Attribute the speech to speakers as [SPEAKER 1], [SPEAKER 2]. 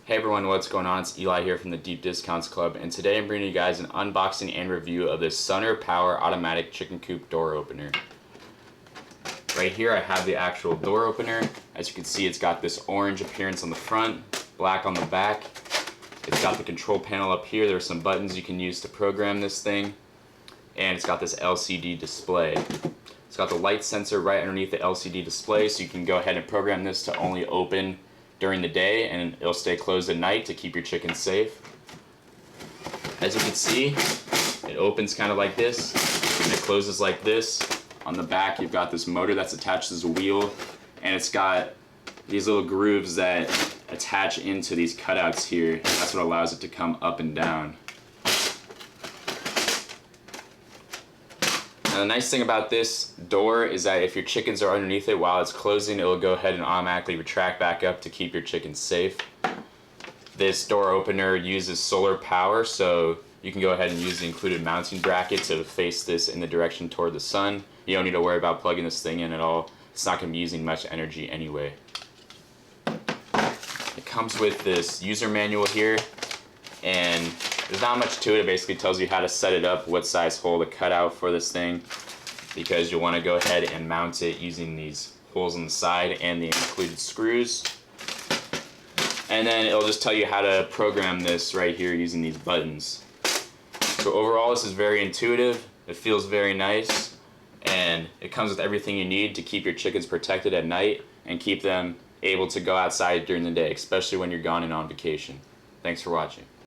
[SPEAKER 1] Hey everyone, what's going on? It's Eli here from the Deep Discounts Club, and today I'm bringing you guys an unboxing and review of this SUNER Power Automatic Chicken Coop Door Opener. Right here I have the actual door opener. As you can see, it's got this orange appearance on the front, black on the back. It's got the control panel up here. There's some buttons you can use to program this thing, and it's got this LCD display. It's got the light sensor right underneath the LCD display, so you can go ahead and program this to only open during the day and it'll stay closed at night to keep your chickens safe. As you can see, it opens kind of like this and it closes like this. On the back you've got this motor that's attached as a wheel, and it's got these little grooves that attach into these cutouts here. That's what allows it to come up and down. Now the nice thing about this door is that if your chickens are underneath it while it's closing, it will go ahead and automatically retract back up to keep your chickens safe. This door opener uses solar power, so you can go ahead and use the included mounting bracket to face this in the direction toward the sun. You don't need to worry about plugging this thing in at all. It's not going to be using much energy anyway. It comes with this user manual here, and there's not much to it. It basically tells you how to set it up, what size hole to cut out for this thing, because you'll want to go ahead and mount it using these holes on the side and the included screws. And then it'll just tell you how to program this right here using these buttons. So overall, this is very intuitive, it feels very nice, and it comes with everything you need to keep your chickens protected at night and keep them able to go outside during the day, especially when you're gone and on vacation. Thanks for watching.